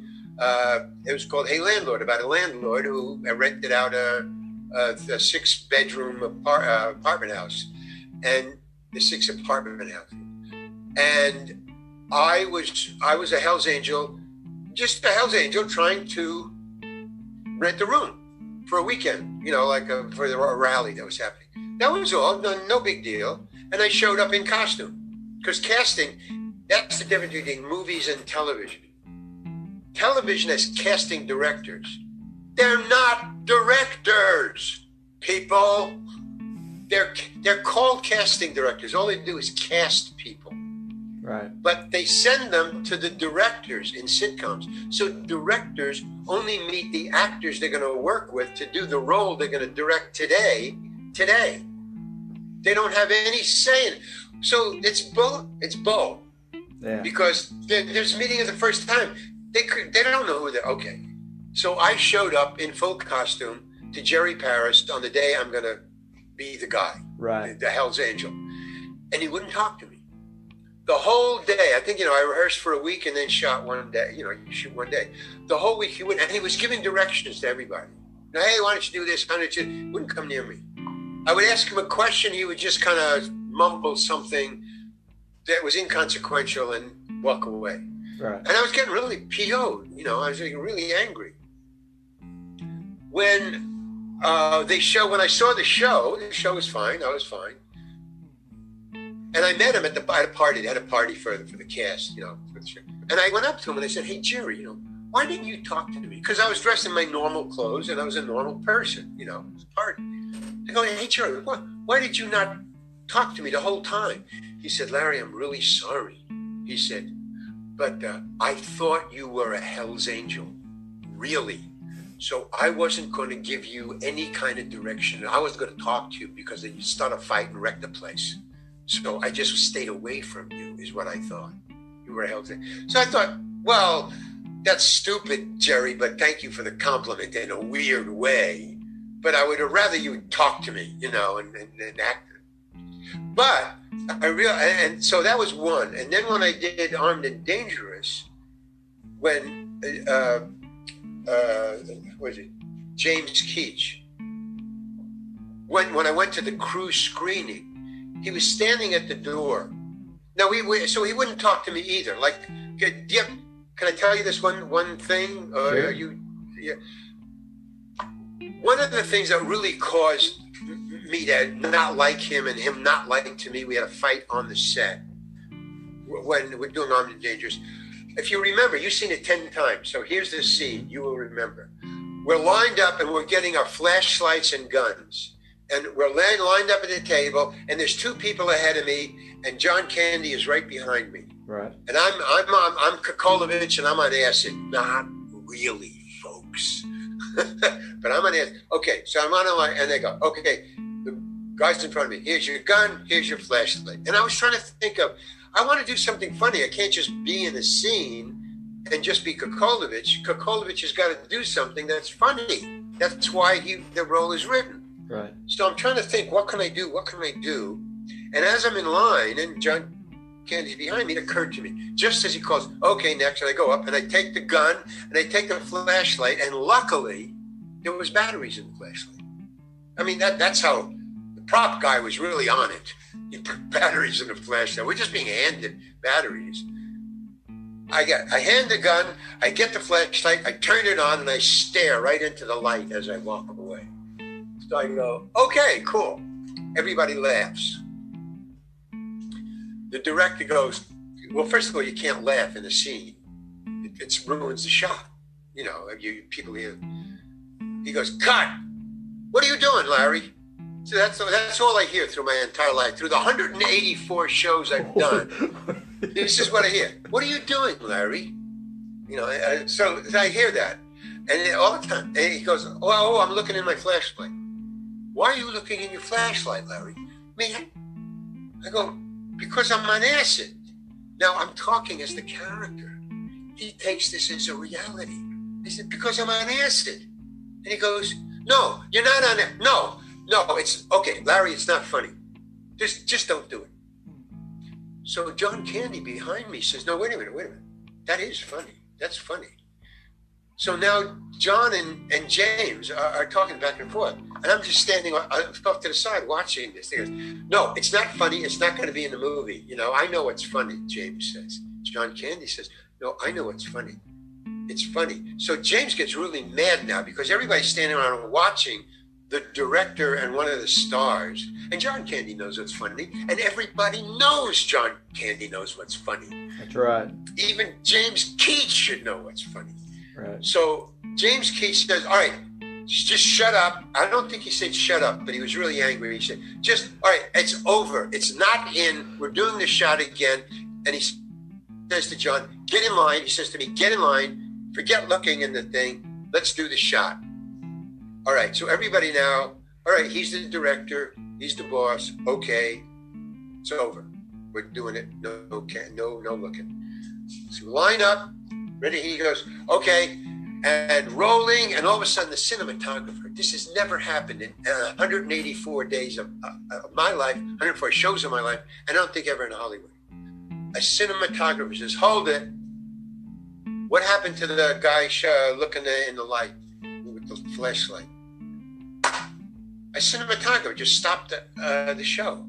Speaker 2: It was called Hey Landlord, about a landlord who rented out a 6-bedroom apartment house, and the 6 apartment house. And I was a Hell's Angel, just a Hell's Angel trying to rent a room for a weekend, for the rally that was happening. That was all, no big deal. And I showed up in costume, because casting, that's the difference between movies and television. Television has casting directors. They're not directors, people. They're called casting directors. All they do is cast people.
Speaker 1: Right.
Speaker 2: But they send them to the directors in sitcoms. So directors only meet the actors they're going to work with to do the role they're going to direct today. They don't have any say in it. So it's bull. Yeah. Because there's a meeting of the first time. They don't know who they're. Okay. So I showed up in full costume to Jerry Paris on the day I'm going to be the guy.
Speaker 1: Right.
Speaker 2: The Hell's Angel. And he wouldn't talk to me. The whole day, I think, I rehearsed for a week and then shot one day. You shoot one day. The whole week he wouldn't, and he was giving directions to everybody. Now, hey, why don't you do this? Why don't you? Wouldn't come near me. I would ask him a question. He would just kind of mumble something that was inconsequential and walk away.
Speaker 1: Right. And
Speaker 2: I was getting really PO'd. I was getting really angry. When when I saw the show was fine. I was fine. And I met him at a party. They had a party for the cast, for the show. And I went up to him and I said, hey, Jerry, why didn't you talk to me? Because I was dressed in my normal clothes and I was a normal person, it was a party. I go, hey, Jerry, why did you not talk to me the whole time? He said, Larry, I'm really sorry. He said, but I thought you were a Hell's Angel, really. So I wasn't going to give you any kind of direction. I wasn't going to talk to you because then you'd start a fight and wreck the place. So I just stayed away from you, is what I thought. You were a Hell's Angel. So I thought, well, that's stupid, Jerry, but thank you for the compliment in a weird way. But I would have rather you talk to me, and act. But and so that was one. And then when I did Armed and Dangerous, when what was it? James Keach. When I went to the crew screening, he was standing at the door. Now so he wouldn't talk to me either. Like, can I tell you this one thing?
Speaker 1: Sure.
Speaker 2: Yeah. One of the things that really caused me to not like him and him not liking to me, we had a fight on the set when we're doing Armed and Dangerous. If you remember, you've seen it 10 times. So here's the scene you will remember. We're lined up and we're getting our flashlights and guns. And we're lined up at the table, and there's 2 people ahead of me, and John Candy is right behind me.
Speaker 1: Right.
Speaker 2: And I'm Kokolovich, and I'm on acid. Not really, folks. But I'm on acid. Okay, so I'm on a line, and they go, okay, the guy's in front of me. Here's your gun. Here's your flashlight. And I was trying to think of, I want to do something funny. I can't just be in the scene and just be Kokolovich. Kokolovich has got to do something that's funny. That's why the role is written.
Speaker 1: Right.
Speaker 2: So I'm trying to think, what can I do? And as I'm in line and John Candy's behind me, it occurred to me, just as he calls, okay, next, and I go up and I take the gun and I take the flashlight, and luckily there was batteries in the flashlight. I mean, that's how prop guy was really on it. He put batteries in the flashlight. We're just being handed batteries. I hand the gun, I get the flashlight, I turn it on, and I stare right into the light as I walk away. So I go, okay, cool. Everybody laughs. The director goes, well, first of all, you can't laugh in a scene. It ruins the shot. You know, people here. He goes, cut. What are you doing, Larry? So that's all I hear through my entire life. Through the 184 shows I've done, this is what I hear. What are you doing, Larry? You know, so I hear that. And all the time, and he goes, oh, I'm looking in my flashlight. Why are you looking in your flashlight, Larry? I go, because I'm on acid. Now I'm talking as the character. He takes this as a reality. I said, because I'm on acid. And he goes, no, you're not on it. No, it's okay, Larry, it's not funny. Just don't do it. So John Candy behind me says, no, wait a minute. That is funny. That's funny. So now John and James are talking back and forth. And I'm just standing off to the side watching this. He goes, no, it's not funny. It's not going to be in the movie. You know, I know what's funny, James says. John Candy says, no, I know what's funny. It's funny. So James gets really mad now because everybody's standing around watching the director and one of the stars. And John Candy knows what's funny. And everybody knows John Candy knows what's funny.
Speaker 1: That's right.
Speaker 2: Even James Keats should know what's funny.
Speaker 1: Right.
Speaker 2: So James Keats says, all right, just shut up. I don't think he said shut up, but he was really angry. He said, all right, it's over. It's not in. We're doing the shot again. And he says to John, get in line. He says to me, get in line. Forget looking in the thing. Let's do the shot. All right, so everybody now, all right, he's the director, he's the boss, okay, it's over. We're doing it, no looking. So line up, ready, he goes, okay, and rolling, and all of a sudden the cinematographer, this has never happened in 184 days of my life, 104 shows of my life, and I don't think ever in Hollywood. A cinematographer says, hold it. What happened to the guy looking in the light with the flashlight? A cinematographer just stopped the show.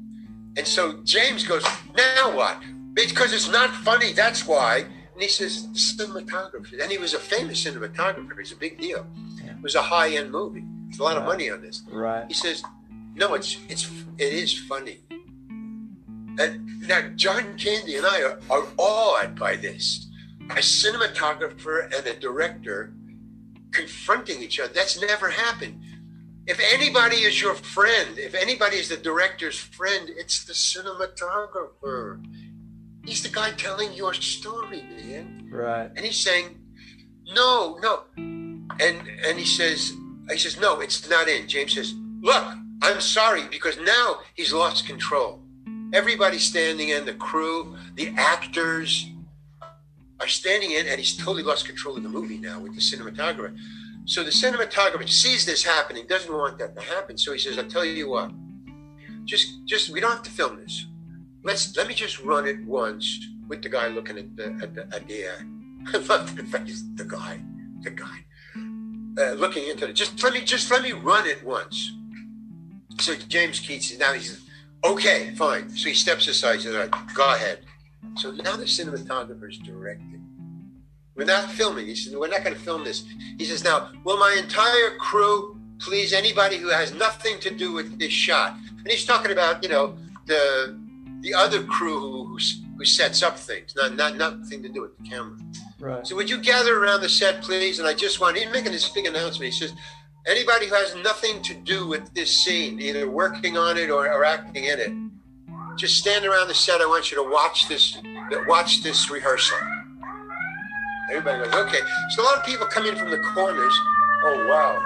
Speaker 2: And so James goes, now what? Because it's not funny, that's why. And he says, cinematographer. And he was a famous cinematographer. It's a big deal. It was a high-end movie. There's a lot of money on this.
Speaker 1: Right.
Speaker 2: He says, no, it is funny. And now John Candy and I are awed by this. A cinematographer and a director confronting each other. That's never happened. If anybody is your friend, if anybody is the director's friend, it's the cinematographer. He's the guy telling your story, man.
Speaker 1: Right.
Speaker 2: And he's saying, no. And he says, no, it's not in. James says, look, I'm sorry, because now he's lost control. Everybody's standing in, the crew, the actors are standing in, and he's totally lost control of the movie now with the cinematographer. So the cinematographer sees this happening, doesn't want that to happen. So he says, I'll tell you what, just we don't have to film this. Let me just run it once with the guy looking at the air. I love the face, the guy looking into it. Just let me run it once. So James Keats, now he's, okay, fine. So he steps aside, he says, all right, go ahead. So now the cinematographer's directing. We're not filming. He says, we're not going to film this. He says, now, will my entire crew, please, anybody who has nothing to do with this shot. And he's talking about, you know, the other crew who sets up things, nothing to do with the camera.
Speaker 1: Right.
Speaker 2: So would you gather around the set, please? And I just want, he's making this big announcement. He says, anybody who has nothing to do with this scene, either working on it or acting in it, just stand around the set. I want you to watch this rehearsal. Everybody goes, okay. So a lot of people come in from the corners. Oh, wow.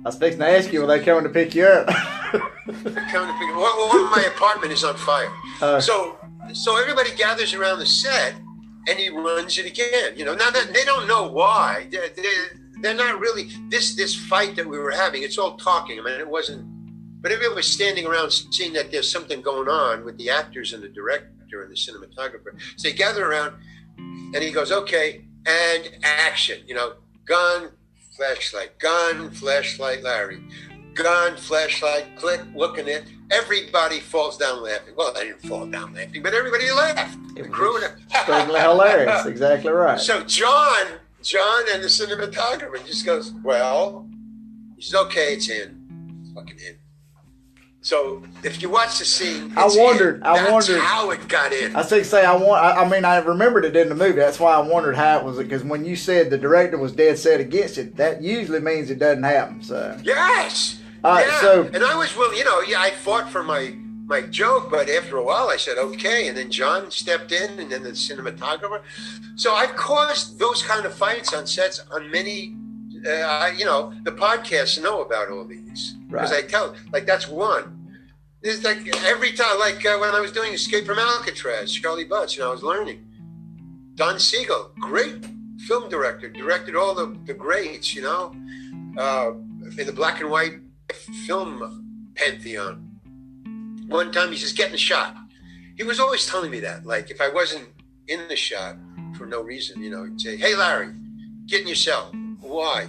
Speaker 1: I was fixing to ask you, were they coming to pick you up?
Speaker 2: Well, my apartment is on fire. So everybody gathers around the set, and he runs it again. You know, now that they don't know why. They're not really, this fight that we were having, it's all talking. I mean, it wasn't, but everybody was standing around seeing that there's something going on with the actors and the director and the cinematographer. So they gather around, and he goes, okay, and action. You know, gun, flashlight, Larry. gun, flashlight, click, looking at it. Everybody falls down laughing. Well, I didn't fall down laughing, but everybody laughed.
Speaker 1: It
Speaker 2: The crew
Speaker 1: was
Speaker 2: and
Speaker 1: extremely hilarious. Exactly right.
Speaker 2: So John and the cinematographer just goes, well, he says, okay, it's in. It's fucking in. So if you watch the scene,
Speaker 1: I wondered
Speaker 2: how it got in.
Speaker 1: I remembered it in the movie. That's why I wondered how it was, because when you said the director was dead set against it, that usually means it doesn't happen. So
Speaker 2: yes, and I was willing. I fought for my joke, but after a while I said okay, and then John stepped in, and then the cinematographer. So I've caused those kind of fights on sets on many. The podcasts know about all these because I tell, like, that's one. It's like every time, like when I was doing Escape from Alcatraz, Charlie Butts, I was learning. Don Siegel, great film director, directed all the greats, in the black and white film pantheon. One time he says, get in the shot. He was always telling me that, like, if I wasn't in the shot for no reason, he'd say, hey, Larry, get in your cell. Why?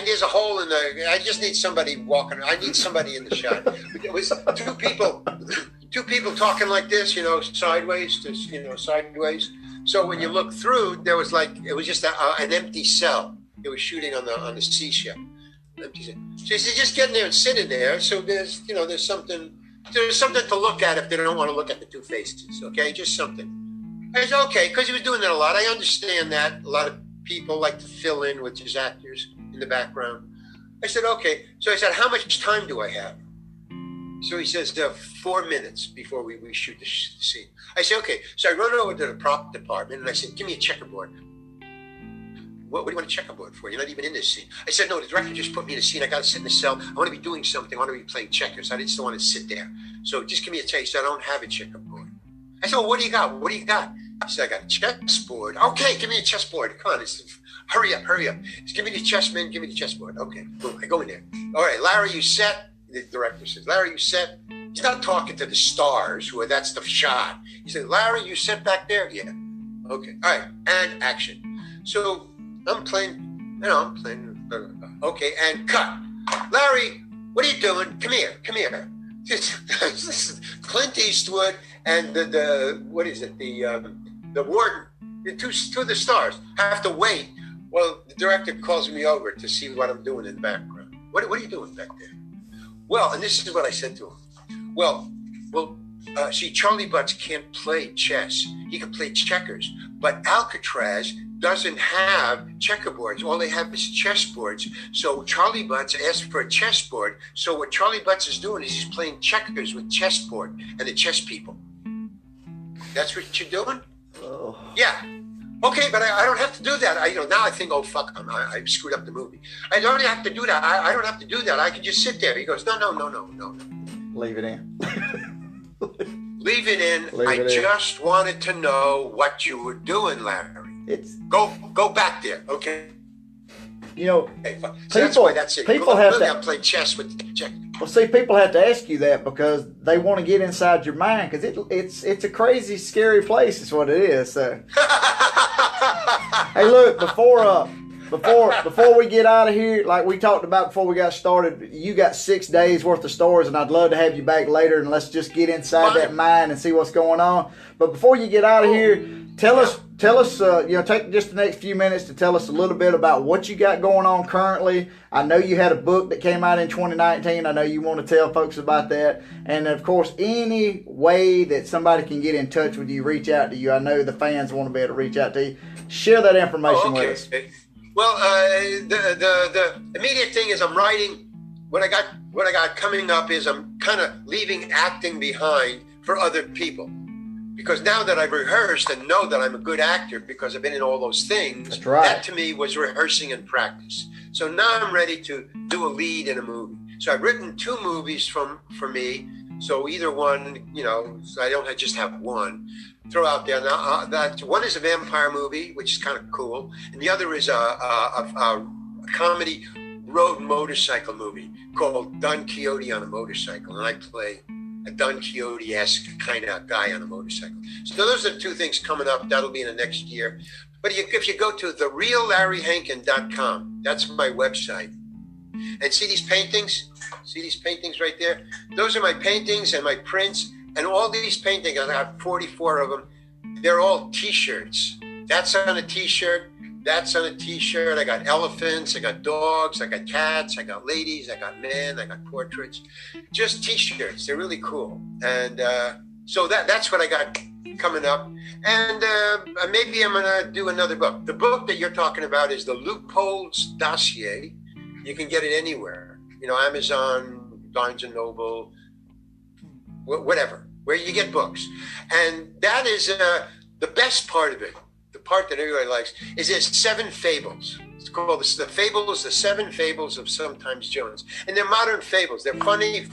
Speaker 2: There's a hole in the. I just need somebody walking. I need somebody in the shot. It was two people talking like this, sideways to sideways. So when you look through, there was it was just an empty cell. It was shooting on the seashell. Empty cell. So he said, just get in there and sit in there. So there's something to look at if they don't want to look at the two faces. Okay, just something. I said okay, because he was doing that a lot. I understand that a lot of people like to fill in with his actors in the background. I said, okay. So I said, how much time do I have? So he says, 4 minutes before we shoot the scene. I said, okay. So I run over to the prop department and I said, give me a checkerboard. What do you want a checkerboard for? You're not even in this scene. I said, no, the director just put me in a scene. I got to sit in the cell. I want to be doing something. I want to be playing checkers. I just don't want to sit there. So just give me a taste. I don't have a checkerboard. I said, well, what do you got? What do you got? He said, I got a chessboard. Okay, give me a chessboard. Come on, hurry up. Just give me the chessman, give me the chessboard. Okay, boom, I go in there. All right, Larry, you set? The director says, Larry, you set? He's not talking to the stars, that's the shot. He said, Larry, you set back there? Yeah. Okay, all right, and action. So I'm playing. Okay, and cut. Larry, what are you doing? Come here. This is Clint Eastwood and the what is it? The warden, the two of the stars have to wait. Well, the director calls me over to see what I'm doing in the background. What are you doing back there? Well, and this is what I said to him. Well, see, Charlie Butts can't play chess. He can play checkers, but Alcatraz doesn't have checkerboards. All they have is chessboards. So Charlie Butts asked for a chessboard. So what Charlie Butts is doing is he's playing checkers with chessboard and the chess people. That's what you're doing? Oh. Yeah. Okay, but I don't have to do that. Now I think, oh, fuck, I screwed up the movie. I don't have to do that. I don't have to do that. I can just sit there. He goes, no.
Speaker 1: Leave it in.
Speaker 2: Leave it in. Just wanted to know what you were doing, Larry. Go back there, okay?
Speaker 1: So
Speaker 2: that's why that's it.
Speaker 1: People have to
Speaker 2: play chess with the check.
Speaker 1: Well, see, people have to ask you that because they want to get inside your mind because it's a crazy, scary place. Is what it is. So, hey, look, before we get out of here, like we talked about before we got started, you got 6 days worth of stories, and I'd love to have you back later and let's just get inside that mind and see what's going on. But before you get out of here, tell us. Take just the next few minutes to tell us a little bit about what you got going on currently. I know you had a book that came out in 2019. I know you want to tell folks about that. And, of course, any way that somebody can get in touch with you, reach out to you. I know the fans want to be able to reach out to you. Share that information with us.
Speaker 2: Well, the immediate thing is I'm writing. What I got coming up is I'm kind of leaving acting behind for other people. Because now that I've rehearsed and know that I'm a good actor because I've been in all those things,
Speaker 1: that's right.
Speaker 2: That to me was rehearsing and practice. So now I'm ready to do a lead in a movie. So I've written 2 movies for me. So either one, so I don't just have one. Throw out there. Now, that one is a vampire movie, which is kind of cool. And the other is a comedy road motorcycle movie called Don Quixote on a Motorcycle. And I play a Don Quixote-esque kind of guy on a motorcycle. So those are 2 things coming up. That'll be in the next year. But if you go to thereallarryhankin.com, that's my website. And see these paintings? See these paintings right there? Those are my paintings and my prints. And all these paintings, I got 44 of them. They're all T-shirts. That's on a T-shirt. That's on a T-shirt. I got elephants. I got dogs. I got cats. I got ladies. I got men. I got portraits. Just T-shirts. They're really cool. And so that's what I got coming up. And maybe I'm going to do another book. The book that you're talking about is the Loopholes Dossier. You can get it anywhere. Amazon, Barnes & Noble, whatever, where you get books. And that is the best part of it. The part that everybody likes is there's 7 fables. It's called the 7 fables of Sometimes Jones. And they're modern fables. They're funny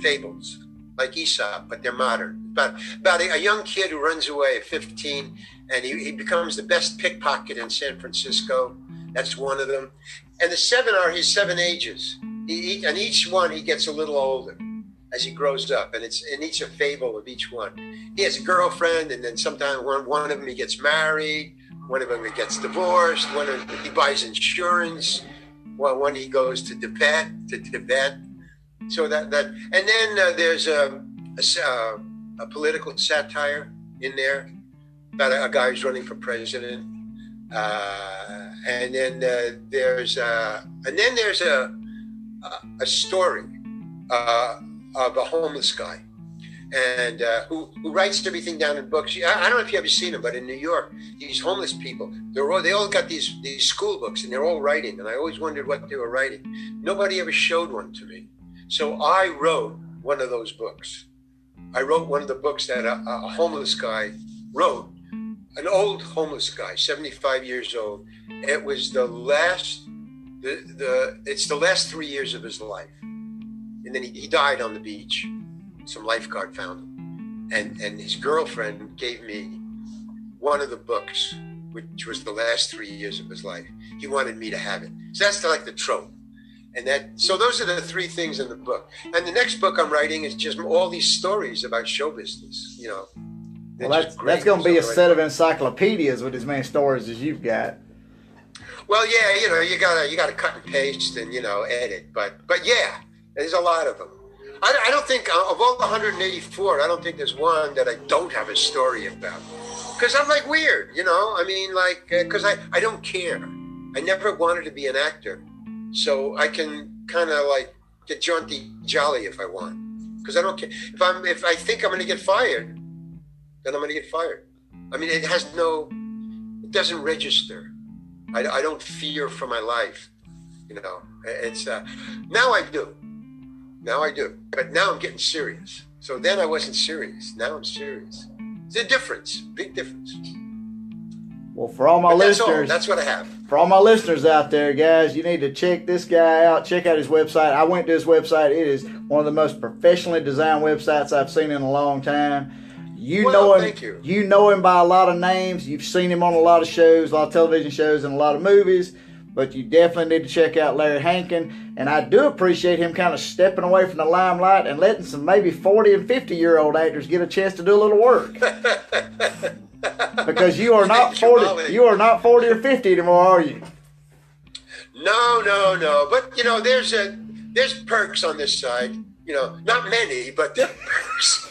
Speaker 2: fables, like Aesop, but they're modern. About a young kid who runs away at 15, and he becomes the best pickpocket in San Francisco. That's one of them. And the 7 are his 7 ages. And each one he gets a little older as he grows up, and it's each a fable of each one. He has a girlfriend, and then sometimes one of them he gets married, one of them he gets divorced, one of them he buys insurance, one he goes to Tibet. So that and then there's a political satire in there about a guy who's running for president, and then there's a story of a homeless guy, and who writes everything down in books. I don't know if you ever seen them, but in New York, these homeless people, they all got these school books, and they're all writing. And I always wondered what they were writing. Nobody ever showed one to me, so I wrote one of those books. I wrote one of the books that a homeless guy wrote. An old homeless guy, 75 years old. It was it's the last 3 years of his life. And then he died on the beach. Some lifeguard found him. And his girlfriend gave me one of the books, which was the last 3 years of his life. He wanted me to have it. So that's like the trope. So those are the 3 things in the book. And the next book I'm writing is just all these stories about show business,
Speaker 1: Well, that's going to be a set of encyclopedias with as many stories as you've got.
Speaker 2: Well, yeah, you gotta cut and paste and edit, but yeah, there's a lot of them. I don't think of all the 184, I don't think there's one that I don't have a story about, because I'm like weird, because I don't care. I never wanted to be an actor, so I can kind of like get jaunty jolly if I want, because I don't care if I think I'm going to get fired. Then I'm going to get fired. I mean, it doesn't register. I don't fear for my life. It's, now I do. But now I'm getting serious. So then I wasn't serious. Now I'm serious. It's a difference, big difference.
Speaker 1: Well, for all my listeners,
Speaker 2: that's what I have.
Speaker 1: For all my listeners out there, guys, you need to check this guy out. Check out his website. I went to his website. It is one of the most professionally designed websites I've seen in a long time. You know him.
Speaker 2: Thank you.
Speaker 1: You know him by a lot of names. You've seen him on a lot of shows, a lot of television shows, and a lot of movies. But you definitely need to check out Larry Hankin. And I do appreciate him kind of stepping away from the limelight and letting some maybe 40 and 50-year-old actors get a chance to do a little work. Because you are not 40. You are not 40 or 50 anymore, are you?
Speaker 2: No. But there's perks on this side. Not many, but there are perks.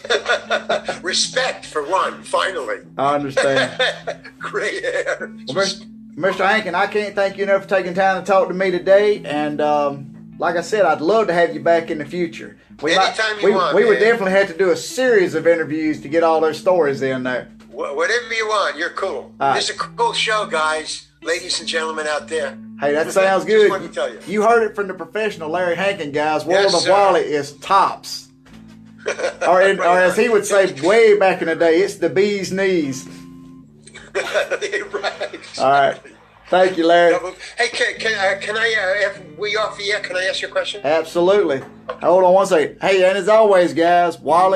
Speaker 2: Respect for one, finally.
Speaker 1: I understand.
Speaker 2: Gray hair.
Speaker 1: Well, Mr. Hankin, I can't thank you enough for taking time to talk to me today. And like I said, I'd love to have you back in the future.
Speaker 2: Anytime you want.
Speaker 1: We would definitely have to do a series of interviews to get all their stories in there.
Speaker 2: Whatever you want, you're cool. This is a cool show, guys. Ladies and gentlemen out there.
Speaker 1: Hey, that sounds good.
Speaker 2: Just wanted to tell you.
Speaker 1: You heard it from the professional Larry Hankin, guys. World of Walley is tops. or as he would say way back in the day, it's the bee's knees.
Speaker 2: Right.
Speaker 1: All right. Thank you, Larry.
Speaker 2: Hey, can I, if we off the air, can I ask you a question?
Speaker 1: Absolutely. Hold on one second. Hey, and as always, guys, Walley.